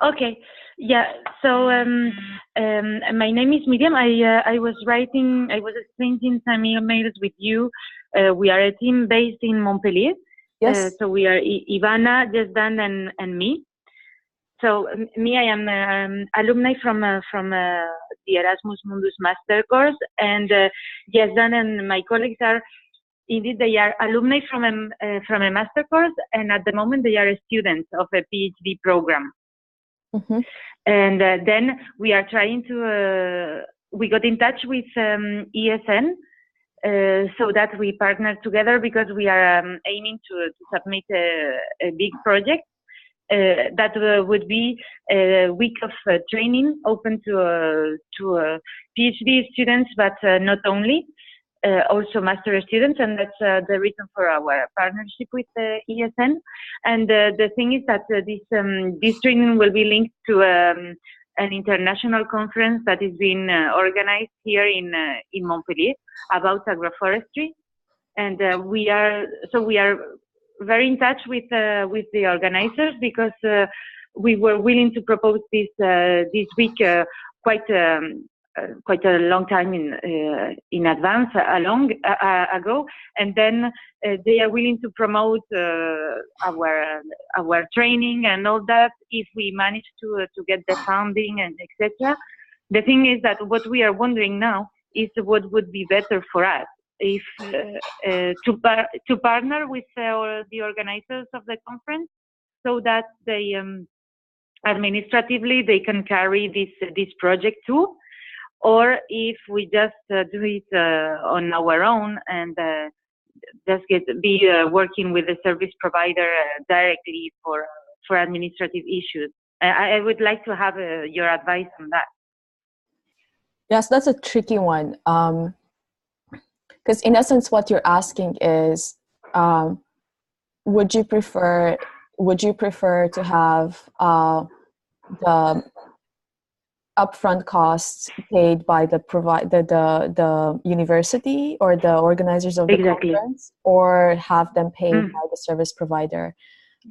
Okay. Yeah. So my name is Miriam. I was exchanging some emails with you. We are a team based in Montpellier. Yes. So we are Ivana, Jesdan, and me. So me, I am alumni from the Erasmus Mundus Master course, and Jesdan and my colleagues are. Indeed, they are alumni from a master course, and at the moment they are students of a PhD program. Mm-hmm. And then we are trying to, we got in touch with ESN so that we partner together because we are aiming to submit a big project that would be a week of training open to PhD students, but not only. Also master students, and that's the reason for our partnership with ESN. And the thing is that this training will be linked to an international conference that is being organized here in Montpellier about agroforestry. And we are very in touch with the organizers because we were willing to propose this week quite a long time in advance, ago, and then they are willing to promote our training and all that if we manage to get the funding and etc. The thing is that what we are wondering now is what would be better for us if to partner with the organizers of the conference so that they administratively they can carry this project too. Or if we just do it on our own and just be working with the service provider directly for administrative issues. I would like to have your advice on that. Yes, that's a tricky one. Because in essence, what you're asking is, would you prefer to have the upfront costs paid by the university or the organizers of the conference, or have them paid by the service provider?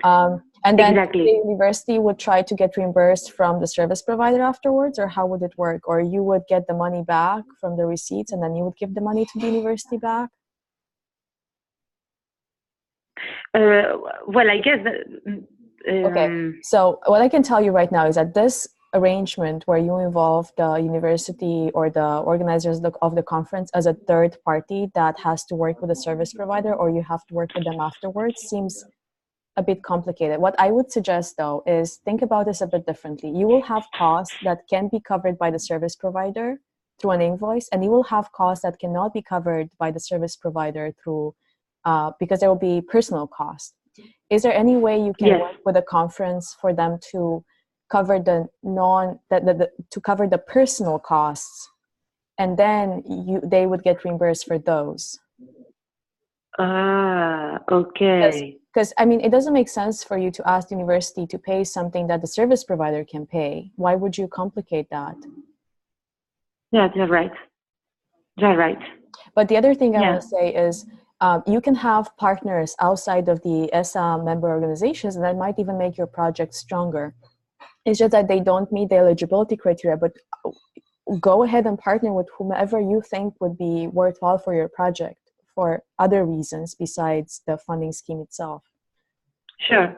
And then the university would try to get reimbursed from the service provider afterwards, or how would it work? Or you would get the money back from the receipts and then you would give the money to the university back? Well, I guess okay, so what I can tell you right now is that this arrangement where you involve the university or the organizers of the conference as a third party that has to work with a service provider, or you have to work with them afterwards, seems a bit complicated. What I would suggest though is think about this a bit differently. You will have costs that can be covered by the service provider through an invoice, and you will have costs that cannot be covered by the service provider through because there will be personal costs. Is there any way you can Yes. work with a conference for them to cover to cover the personal costs, and then they would get reimbursed for those? Okay. Because I mean, it doesn't make sense for you to ask the university to pay something that the service provider can pay. Why would you complicate that? Yeah, you're right. You're right. But the other thing I Yeah. want to say is you can have partners outside of the ESAA member organizations, and that might even make your project stronger. It's just that they don't meet the eligibility criteria, but go ahead and partner with whomever you think would be worthwhile for your project for other reasons besides the funding scheme itself. Sure.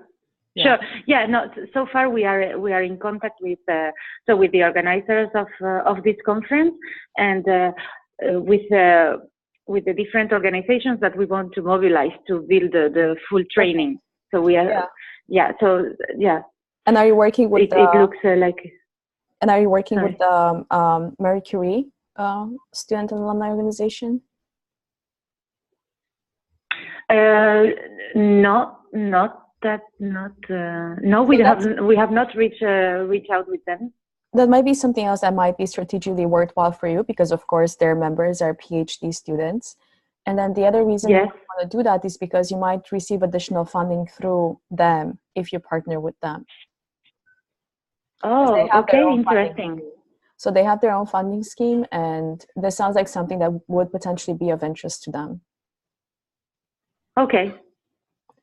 Yeah. Sure. Yeah. No. So far, we are in contact with with the organizers of this conference, and with the different organizations that we want to mobilize to build the full training. So we are. Yeah. So yeah. And are you working with? It looks like. And are you working Sorry. with the Marie Curie student and alumni organization? No, we have not reached out with them. That might be something else that might be strategically worthwhile for you, because of course their members are PhD students. And then the other reason you want to do that is because you might receive additional funding through them if you partner with them. Oh, okay, interesting. So they have their own funding scheme, and this sounds like something that would potentially be of interest to them. Okay.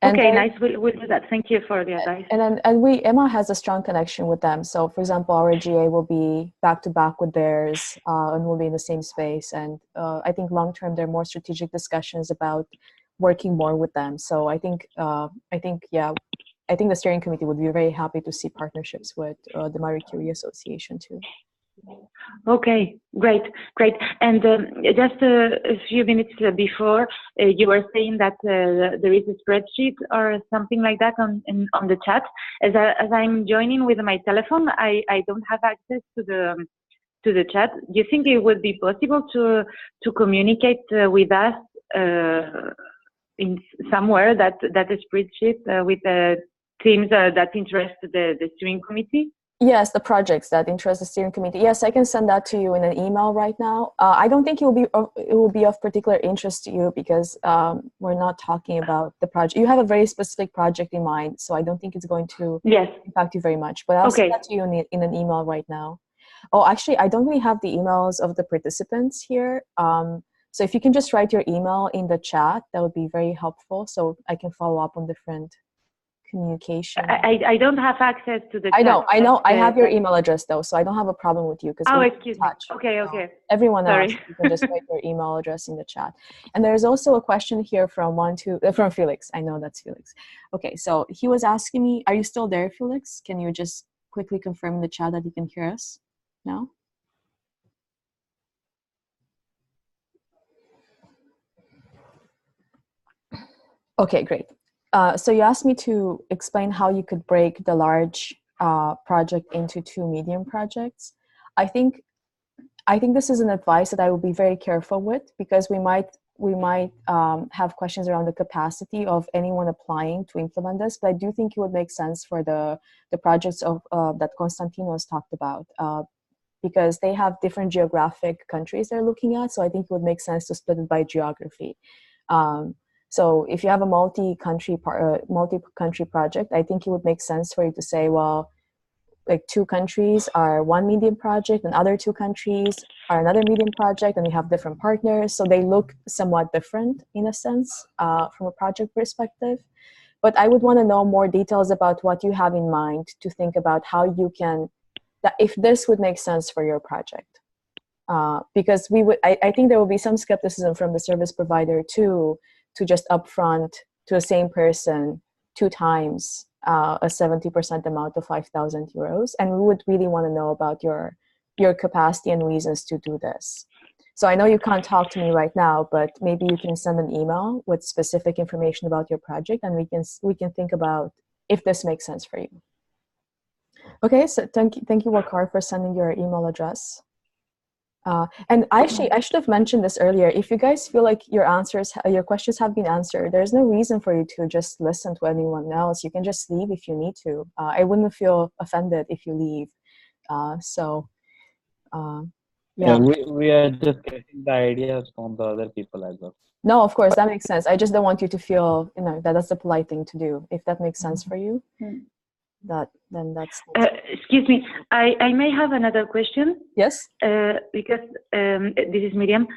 And okay, nice. We'll do that. Thank you for the advice. And Emma has a strong connection with them. So, for example, our GA will be back to back with theirs, and we'll be in the same space. And I think long term, there are more strategic discussions about working more with them. So, I think the steering committee would be very happy to see partnerships with the Marie Curie Association too. Okay, great. And just a few minutes before, you were saying that there is a spreadsheet or something like that on the chat. As I'm joining with my telephone, I don't have access to the chat. Do you think it would be possible to communicate with us in somewhere that a spreadsheet with teams that interest the steering committee? Yes, the projects that interest the steering committee. Yes, I can send that to you in an email right now. I don't think it will be of particular interest to you because we're not talking about the project. You have a very specific project in mind, so I don't think it's going to impact you very much. But I'll send that to you in an email right now. Oh, actually, I don't really have the emails of the participants here. So if you can just write your email in the chat, that would be very helpful, so I can follow up on different communication. I don't have access to the chat. I know. I have your chat. email address though, so I don't have a problem with you. Excuse me. Okay. Everyone else, you can just write your email address in the chat. And there's also a question here from from Felix. I know that's Felix. Okay, so he was asking me, are you still there, Felix? Can you just quickly confirm in the chat that you can hear us now? Okay, great. So you asked me to explain how you could break the large project into 2 medium projects. I think this is an advice that I will be very careful with, because we might have questions around the capacity of anyone applying to implement this. But I do think it would make sense for the projects of that Constantine was talked about, because they have different geographic countries they're looking at. So I think it would make sense to split it by geography. So if you have a multi-country project, I think it would make sense for you to say, well, like 2 countries are 1 medium project and other 2 countries are another medium project, and you have different partners. So they look somewhat different in a sense from a project perspective. But I would want to know more details about what you have in mind to think about how you can, if this would make sense for your project. Because I think there will be some skepticism from the service provider too, to just upfront to the same person 2 times a 70% amount of 5,000 euros. And we would really want to know about your capacity and reasons to do this. So I know you can't talk to me right now, but maybe you can send an email with specific information about your project, and we can think about if this makes sense for you. Okay, so thank you, Wakar, for sending your email address. And actually, I should have mentioned this earlier. If you guys feel like your questions have been answered, there's no reason for you to just listen to anyone else. You can just leave if you need to. I wouldn't feel offended if you leave. Yeah, we are just getting the ideas from the other people as well. No, of course, that makes sense. I just don't want you to feel, that's the polite thing to do. If that makes sense for you, then that's... Excuse me, I may have another question. Yes? Because this is Miriam.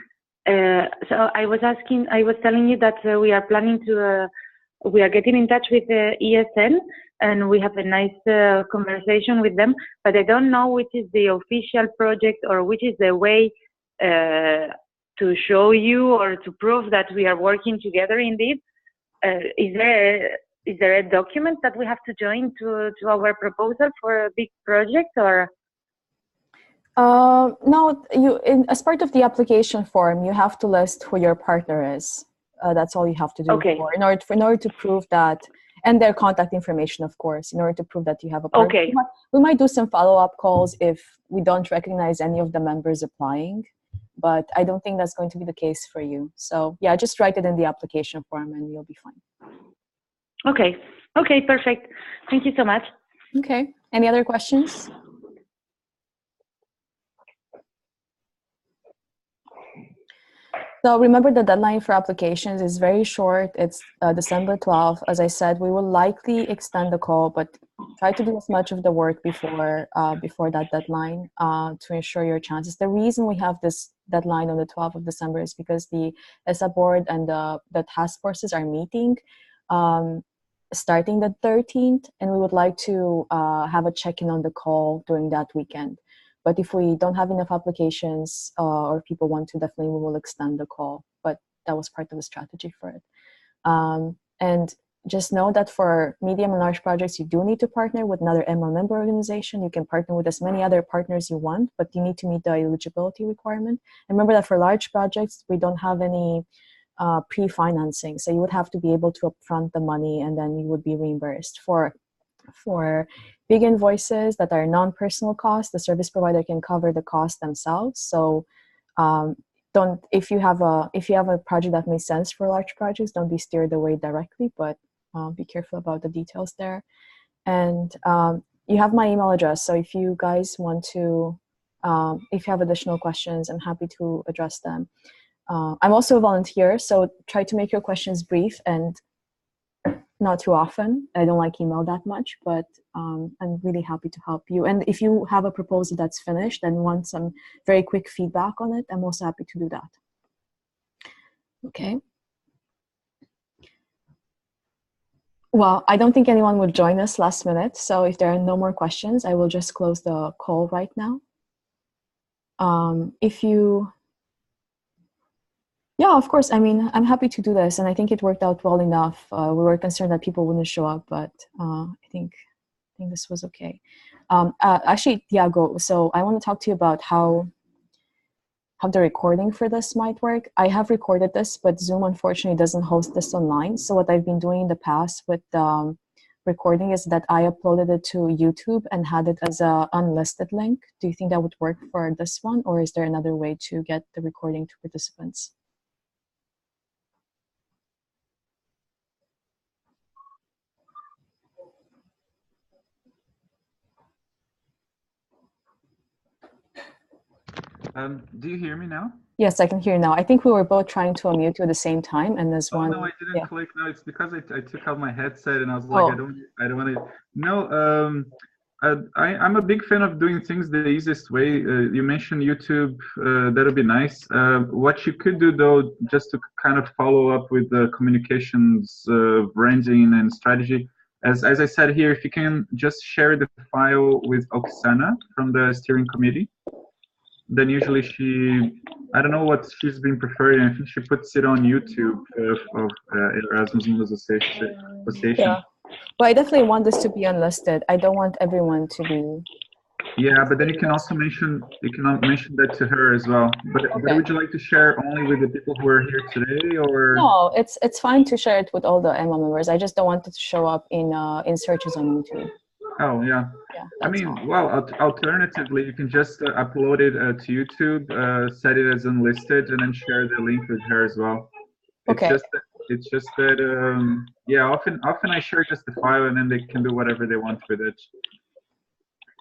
So I was telling you that we are planning to, we are getting in touch with the ESN, and we have a nice conversation with them, but I don't know which is the official project or which is the way to show you or to prove that we are working together indeed. Is there a document that we have to join to our proposal for a big project, or? No, as part of the application form, you have to list who your partner is. That's all you have to do. Okay. In order to prove that, and their contact information, of course, in order to prove that you have a partner. Okay. We might do some follow-up calls if we don't recognize any of the members applying, but I don't think that's going to be the case for you. So yeah, just write it in the application form and you'll be fine. Okay. Okay, perfect. Thank you so much. Okay. Any other questions? So remember, the deadline for applications is very short. It's December 12th. As I said, we will likely extend the call, but try to do as much of the work before that deadline to ensure your chances. The reason we have this deadline on the 12th of December is because the ESAA board and the task forces are meeting starting the 13th, and we would like to have a check-in on the call during that weekend. But if we don't have enough applications or people want to, definitely we will extend the call. But that was part of the strategy for it. And just know that for medium and large projects, you do need to partner with another ML member organization. You can partner with as many other partners you want, but you need to meet the eligibility requirement. And remember that for large projects, we don't have any pre-financing. So you would have to be able to upfront the money and then you would be reimbursed. For big invoices that are non-personal costs, the service provider can cover the cost themselves. So if you have a project that makes sense for large projects, don't be steered away directly, but be careful about the details there. And you have my email address, so if you guys want to, if you have additional questions, I'm happy to address them. I'm also a volunteer, so try to make your questions brief and not too often. I don't like email that much, but I'm really happy to help you. And if you have a proposal that's finished and want some very quick feedback on it, I'm also happy to do that. Okay. Well, I don't think anyone would join us last minute. So if there are no more questions, I will just close the call right now. Yeah, of course. I mean, I'm happy to do this, and I think it worked out well enough. We were concerned that people wouldn't show up, but I think this was okay. Actually, Tiago, so I want to talk to you about how the recording for this might work. I have recorded this, but Zoom unfortunately doesn't host this online. So what I've been doing in the past with recording is that I uploaded it to YouTube and had it as an unlisted link. Do you think that would work for this one, or is there another way to get the recording to participants? Do you hear me now? Yes, I can hear you now. I think we were both trying to unmute you at the same time, and there's one. No, I didn't click. No, it's because I took out my headset and I was like, I don't want to. No, I'm a big fan of doing things the easiest way. You mentioned YouTube. That'll be nice. What you could do though, just to kind of follow up with the communications, branding, and strategy. As I said here, if you can just share the file with Oksana from the steering committee. Then usually I don't know what she's been preferring. I think she puts it on YouTube of Erasmus Mundus Association. Yeah, well, I definitely want this to be unlisted. I don't want everyone to be. Yeah, but then you can also mention that to her as well. But would you like to share only with the people who are here today, or? No, it's fine to share it with all the ML members. I just don't want it to show up in searches on YouTube. Oh, yeah. Yeah, I that's mean, all. well, alternatively, you can just upload it to YouTube, set it as unlisted, and then share the link with her as well. Okay. It's just that, yeah, often I share just the file, and then they can do whatever they want with it.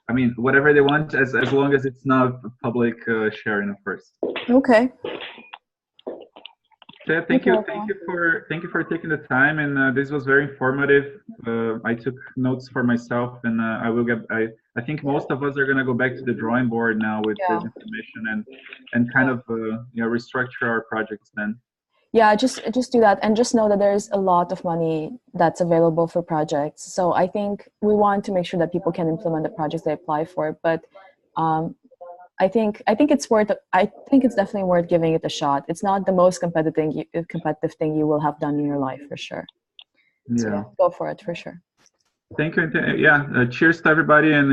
I mean, whatever they want, as long as it's not public sharing, of course. Okay. So yeah, thank you for taking the time, and this was very informative. I took notes for myself, and I will get. I think most of us are gonna go back to the drawing board now with this information and kind of restructure our projects then. Yeah, just do that, and just know that there's a lot of money that's available for projects. So I think we want to make sure that people can implement the projects they apply for, but I think it's worth. I think it's definitely worth giving it a shot. It's not the most competitive thing you will have done in your life, for sure. Yeah. So yeah, go for it, for sure. Thank you. Yeah, cheers to everybody, and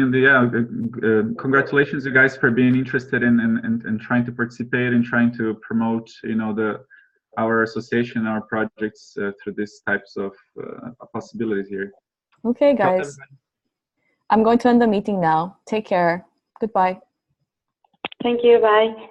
congratulations, you guys, for being interested in trying to participate and trying to promote, our association, our projects through these types of possibilities here. Okay, guys. I'm going to end the meeting now. Take care. Goodbye. Thank you. Bye.